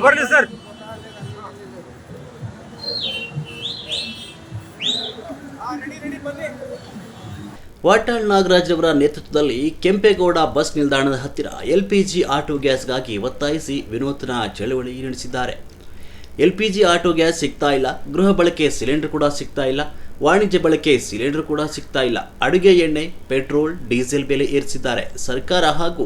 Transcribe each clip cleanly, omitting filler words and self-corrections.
ಬರಲಿ ಸರ್. ವಾಟಾಳ್ ನಾಗರಾಜ್ ಅವರ ನೇತೃತ್ವದಲ್ಲಿ ಕೆಂಪೇಗೌಡ ಬಸ್ ನಿಲ್ದಾಣದ ಹತ್ತಿರ ಎಲ್ಪಿಜಿ ಆಟೋ ಗ್ಯಾಸ್ಗಾಗಿ ಒತ್ತಾಯಿಸಿ ವಿನೂತನ ಚಳವಳಿ ನಡೆಸಿದ್ದಾರೆ. ಎಲ್ಪಿಜಿ ಆಟೋ ಗ್ಯಾಸ್ ಸಿಗ್ತಾ ಇಲ್ಲ, ಗೃಹ ಬಳಕೆ ಸಿಲಿಂಡರ್ ಕೂಡ ಸಿಗ್ತಾ ಇಲ್ಲ, ವಾಣಿಜ್ಯ ಬಳಕೆ ಸಿಲಿಂಡರ್ ಕೂಡ ಸಿಗ್ತಾ ಇಲ್ಲ. ಅಡುಗೆ ಎಣ್ಣೆ, ಪೆಟ್ರೋಲ್, ಡೀಸೆಲ್ ಬೆಲೆ ಏರಿಸಿದ್ದಾರೆ. ಸರ್ಕಾರ ಹಾಗೂ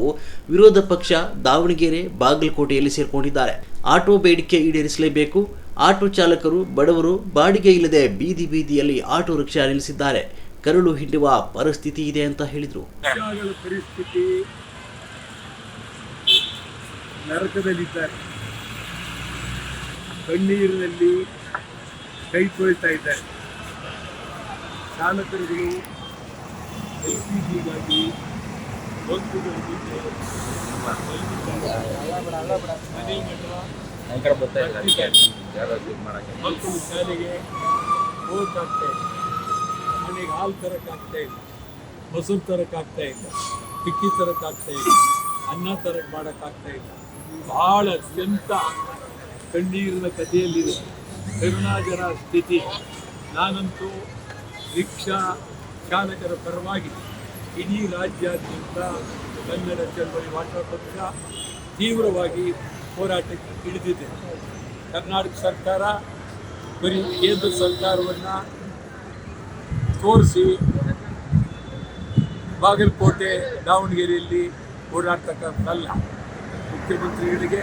ವಿರೋಧ ಪಕ್ಷ ದಾವಣಗೆರೆ, ಬಾಗಲಕೋಟೆಯಲ್ಲಿ ಸೇರ್ಕೊಂಡಿದ್ದಾರೆ. ಆಟೋ ಬೇಡಿಕೆ ಈಡೇರಿಸಲೇಬೇಕು. ಆಟೋ ಚಾಲಕರು, ಬಡವರು ಬಾಡಿಗೆ ಇಲ್ಲದೆ ಬೀದಿ ಬೀದಿಯಲ್ಲಿ ಆಟೋ ರಿಕ್ಷಾ ನಿಲ್ಲಿಸಿದ್ದಾರೆ. ಕರಳು ಹಿಂಡುವ ಪರಿಸ್ಥಿತಿ ಇದೆ ಅಂತ ಹೇಳಿದರು. ಪರಿಸ್ಥಿತಿ ನರಕದಲ್ಲಿದ್ದಾರೆ. ಕಣ್ಣೀರಿನಲ್ಲಿ ಕೈ ತೊಳಿತಾ ಇದ್ದಾರೆ. ಚಾಲಕರುಗಳು LPGಗಾಗಿ ಮಕ್ಕಳು ಶಾಲೆಗೆ ಹೋಗಕ್ಕಾಗ್ತಾ ಇಲ್ಲ, ಮನೆಗೆ ಹಾಲು ತರಕ್ಕಾಗ್ತಾ ಇಲ್ಲ, ಮೊಸರು ತರಕ್ಕಾಗ್ತಾ ಇಲ್ಲ, ಟಿಕ್ಕಿ ತರಕ್ಕಾಗ್ತಾ ಇಲ್ಲ, ಅನ್ನ ತರಕ್ಕೆ ಮಾಡೋಕ್ಕಾಗ್ತಾ ಇಲ್ಲ. ಬಹಳ ಅತ್ಯಂತ ಕಣ್ಣೀರಿನ ಕಥೆಯಲ್ಲಿದೆ ಕರುಣಾಜನ ಸ್ಥಿತಿ. ನಾನಂತೂ ರಿಕ್ಷಾ ಚಾಲಕರ ಪರವಾಗಿ ಇಡೀ ರಾಜ್ಯಾದ್ಯಂತ ಕನ್ನಡ ಚಳವಳಿ ವಾಟಾಳ್ ಪಕ್ಷ ತೀವ್ರವಾಗಿ ಹೋರಾಟಕ್ಕೆ ಇಳಿದಿದೆ. ಕರ್ನಾಟಕ ಸರ್ಕಾರ ಬರೀ ಕೇಂದ್ರ ಸರ್ಕಾರವನ್ನು ತೋರಿಸಿ ಬಾಗಲಕೋಟೆ, ದಾವಣಗೆರೆಯಲ್ಲಿ ಓಡಾಡ್ತಕ್ಕಂಥಲ್ಲ. ಮುಖ್ಯಮಂತ್ರಿಗಳಿಗೆ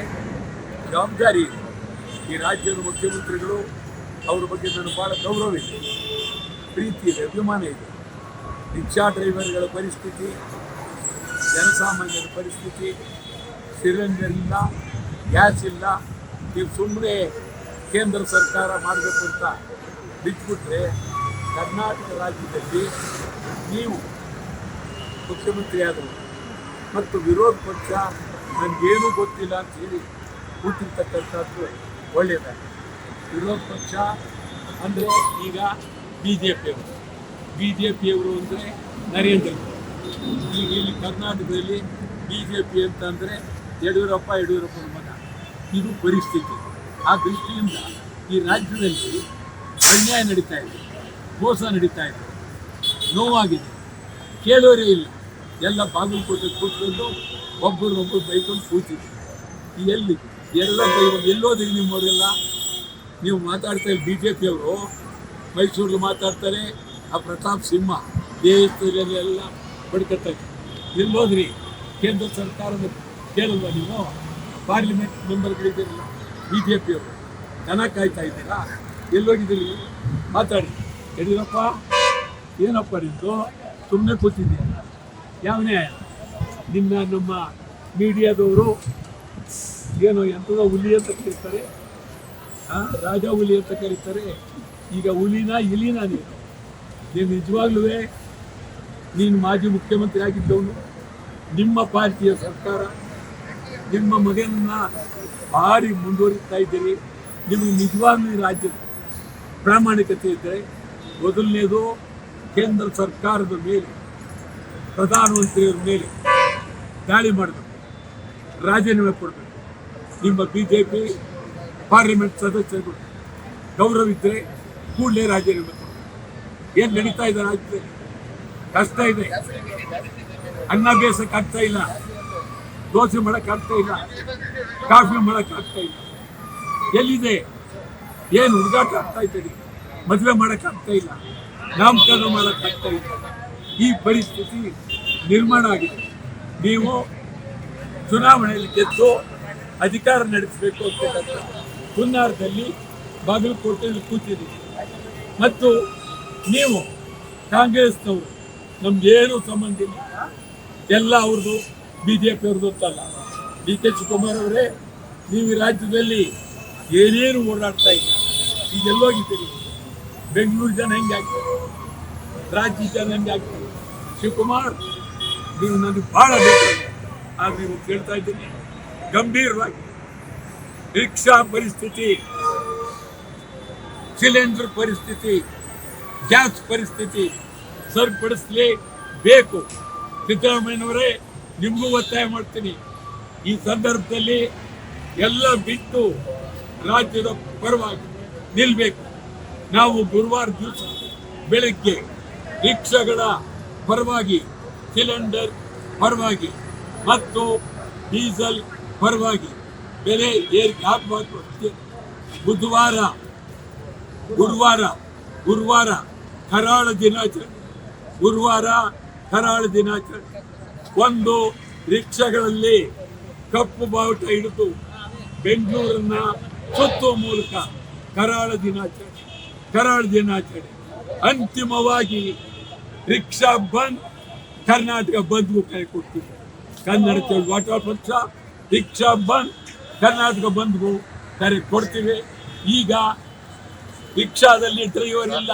ಜವಾಬ್ದಾರಿ ಇದೆ. ಈ ರಾಜ್ಯದ ಮುಖ್ಯಮಂತ್ರಿಗಳು, ಅವ್ರ ಬಗ್ಗೆ ನನಗೆ ಭಾಳ ಗೌರವ ಇದೆ, ಪ್ರೀತಿ ಇದೆ, ಅಭಿಮಾನ ಇದೆ. ರಿಕ್ಷಾ ಡ್ರೈವರ್ಗಳ ಪರಿಸ್ಥಿತಿ, ಜನಸಾಮಾನ್ಯರ ಪರಿಸ್ಥಿತಿ, ಸಿಲಿಂಡರ್ ಇಲ್ಲ, ಗ್ಯಾಸ್ ಇಲ್ಲ. ನೀವು ಸುಮ್ಮನೆ ಕೇಂದ್ರ ಸರ್ಕಾರ ಮಾಡಬೇಕು ಅಂತ ಬಿಟ್ಬಿಟ್ರೆ ಕರ್ನಾಟಕ ರಾಜ್ಯದಲ್ಲಿ ನೀವು ಮುಖ್ಯಮಂತ್ರಿ ಆದರು ಮತ್ತು ವಿರೋಧ ಪಕ್ಷ ನನಗೇನೂ ಗೊತ್ತಿಲ್ಲ ಅಂತ ಹೇಳಿ ಕೂತಿರ್ತಕ್ಕಂಥದ್ದು ಒಳ್ಳೆಯದಾಗಿ. ವಿರೋಧ ಪಕ್ಷ ಅಂದರೆ ಈಗ ಬಿ ಜೆ ಪಿಯವರು ಅಂದರೆ ನರೇಂದ್ರ ಮೋದಿ. ಈಗ ಇಲ್ಲಿ ಕರ್ನಾಟಕದಲ್ಲಿ BJP ಅಂತಂದರೆ ಯಡಿಯೂರಪ್ಪನ ಮಗ. ಇದು ಪರಿಸ್ಥಿತಿ. ಆ ದೃಷ್ಟಿಯಿಂದ ಈ ರಾಜ್ಯದಲ್ಲಿ ಅನ್ಯಾಯ ನಡೀತಾ ಇದೆ, ಮೋಸ ನಡೀತಾ ಇದೆ, ನೋವಾಗಿದೆ. ಕೇಳೋರೇ ಇಲ್ಲ. ಎಲ್ಲ ಬಾಗಲಕೋಟೆ ಕೂತ್ಕೊಂಡು ಒಬ್ಬರೊಬ್ಬರು ಬೈಕೊಂಡು ಕೂತಿದ್ರು. ಎಲ್ಲಿ ಎಲ್ಲ ಎಲ್ಲೋದ್ರಿ ನಿಮ್ಮವರೆಲ್ಲ? ನೀವು ಮಾತಾಡ್ತಾ ಇಲ್ಲ. BJP ಅವರು ಮೈಸೂರಲ್ಲಿ ಮಾತಾಡ್ತಾರೆ, ಆ ಪ್ರತಾಪ್ ಸಿಂಹ ದೇಶದಲ್ಲೆಲ್ಲ ಬಡ್ಕತ್ತಾರೆ. ಎಲ್ಲೋದ್ರಿ? ಕೇಂದ್ರ ಸರ್ಕಾರದ ಕೇಳಲ್ವ ನೀವು? ಪಾರ್ಲಿಮೆಂಟ್ ಮೆಂಬರ್ಗಳಿದ್ದೀರಲ್ಲ BJP ಅವರು, ದನ ಕಾಯ್ತಾ ಇದ್ದೀರಾ? ಎಲ್ಲೋಗಿದ್ದೀರಿ? ಮಾತಾಡಿ. ಯಡಿಯೂರಪ್ಪ ಏನಪ್ಪ ನಿಂತು ಸುಮ್ಮನೆ ಕೂತಿದ್ದೀರ? ಯಾವ ನ್ಯಾಯ? ನಮ್ಮ ಮೀಡಿಯಾದವರು ಏನೋ ಎಂಥದೋ ಹುಲಿ ಅಂತ ಕರೀತಾರೆ, ರಾಜ ಹುಲಿ ಅಂತ ಕರೀತಾರೆ. ಈಗ ಹುಲಿನ ಇಲಿನ ನೀನು ನಿಜವಾಗ್ಲೂ ನೀನು ಮಾಜಿ ಮುಖ್ಯಮಂತ್ರಿ ಆಗಿದ್ದವನು, ನಿಮ್ಮ ಪಾರ್ಟಿಯ ಸರ್ಕಾರ ನಿಮ್ಮ ಮಗನನ್ನು ಭಾರಿ ಮುಂದುವರಿಸ್ತಾ ಇದ್ದೀರಿ. ನಿಮಗೆ ನಿಜವಾಗ್ಲೂ ಈ ರಾಜ್ಯದ ಪ್ರಾಮಾಣಿಕತೆ ಇದ್ದರೆ ಮೊದಲನೇದು ಕೇಂದ್ರ ಸರ್ಕಾರದ ಮೇಲೆ, ಪ್ರಧಾನಮಂತ್ರಿಯವರ ಮೇಲೆ ದಾಳಿ ಮಾಡಬೇಕು, ರಾಜೀನಾಮೆ ಕೊಡಬೇಕು. ನಿಮ್ಮ BJP ಪಾರ್ಲಿಮೆಂಟ್ ಸದಸ್ಯರುಗಳು ಗೌರವ ಇದ್ದರೆ ಕೂಡಲೇ ರಾಜೀನಾಮೆ ಕೊಡಬೇಕು. ಏನು ನಡೀತಾ ಇದೆ ರಾಜ್ಯದಲ್ಲಿ? ಕಷ್ಟ ಇದೆ. ಅನ್ನ ಬೇಯಿಸೋಕ್ಕಾಗ್ತಾ ಇಲ್ಲ, ದೋಸೆ ಮಾಡೋಕ್ಕಾಗ್ತಾ ಇಲ್ಲ, ಕಾಫಿ ಮಾಡೋಕ್ಕಾಗ್ತಾ ಇಲ್ಲ. ಎಲ್ಲಿದೆ? ಏನು ಹುಡುಗಾಟ ಆಗ್ತಾ ಇದ್ದೀರಿ? ಮದುವೆ ಮಾಡೋಕ್ಕಾಗ್ತಾ ಇಲ್ಲ, ನಾಮಕರಣ ಮಾಡೋಕ್ಕಾಗ್ತಾ ಇಲ್ಲ. ಈ ಪರಿಸ್ಥಿತಿ ನಿರ್ಮಾಣ ಆಗಿದೆ. ನೀವು ಚುನಾವಣೆಯಲ್ಲಿ ಗೆದ್ದು ಅಧಿಕಾರ ನಡೆಸಬೇಕು ಅಂತಕ್ಕಂಥ ಹುನ್ನಾರದಲ್ಲಿ ಬಾಗಲಕೋಟೆಯಲ್ಲಿ ಕೂತಿದ್ದೀರಿ. ಮತ್ತು ನೀವು ಕಾಂಗ್ರೆಸ್ನವರು ನಮ್ಗೇನು ಸಂಬಂಧ ಇಲ್ಲ, ಎಲ್ಲ ಅವ್ರದ್ದು, BJP ಅವ್ರದ್ದು ಅಂತಲ್ಲ. DK ಶಿವಕುಮಾರ್ ಅವರೇ, ನೀವು ಈ ರಾಜ್ಯದಲ್ಲಿ ಏನೇನು ಓಡಾಡ್ತಾ ಇಲ್ಲ, ಈಗೆಲ್ಲೋಗಿದ್ದೀರಿ? ಬೆಂಗಳೂರು ಜನ ಹೆಂಗೆ ಆಗ್ತಾರೆ, ರಾಜ್ಯ ಜನ ಹೆಂಗೆ ಆಗ್ತಾರೆ? ಶಿವಕುಮಾರ್, ನೀವು ನನಗೆ ಭಾಳ ಬೇಕಾಗಿದೆ. ಆಗ ನೀವು ಕೇಳ್ತಾ ಇದ್ದೀನಿ ಗಂಭೀರವಾಗಿ. ರಿಕ್ಷಾ ಪರಿಸ್ಥಿತಿ, ಸಿಲಿಂಡರ್ ಪರಿಸ್ಥಿತಿ, ಗ್ಯಾಸ್ ಪರಿಸ್ಥಿತಿ ಸರಿಪಡಿಸಲೇಬೇಕು. ಸಿದ್ದರಾಮಯ್ಯನವರೇ, ನಿಮಗೂ ಒತ್ತಾಯ ಮಾಡ್ತೀನಿ. ಈ ಸಂದರ್ಭದಲ್ಲಿ ಎಲ್ಲ ಬಿಟ್ಟು ರಾಜ್ಯದ ಪರವಾಗಿ ನಿಲ್ಬೇಕು. ನಾವು ಗುರುವಾರ ದಿವಸ ಬೆಳಗ್ಗೆ ರಿಕ್ಷಾಗಳ ಪರವಾಗಿ, ಸಿಲಿಂಡರ್ ಪರವಾಗಿ ಮತ್ತು ಡೀಸೆಲ್ ಪರವಾಗಿ ಬೆಲೆ ಏರಿಕೆ ಆಗಬಾರ್ದು ಅಂತ ಗುರುವಾರ ಕರಾಳ ದಿನಾಚರಣೆ. ಒಂದು ರಿಕ್ಷಾಗಳಲ್ಲಿ ಕಪ್ಪು ಬಾವುಟ ಹಿಡಿದು ಬೆಂಗಳೂರನ್ನ ಸುತ್ತುವ ಮೂಲಕ ಕರಾಳ ದಿನಾಚರಣೆ. ಅಂತಿಮವಾಗಿ ರಿಕ್ಷಾ ಬಂದ್, ಕರ್ನಾಟಕ ಬಂದ್ಗೂ ಕರೆ ಕೊಡ್ತೀವಿ. ಕನ್ನಡ ಹೋರಾಟ ಪಕ್ಷ ರಿಕ್ಷಾ ಬಂದ್, ಕರ್ನಾಟಕ ಬಂದ್ಗೂ ಕರೆ ಕೊಡ್ತೀವಿ. ಈಗ ರಿಕ್ಷಾದಲ್ಲಿ ಡ್ರೈವರ್ ಇಲ್ಲ,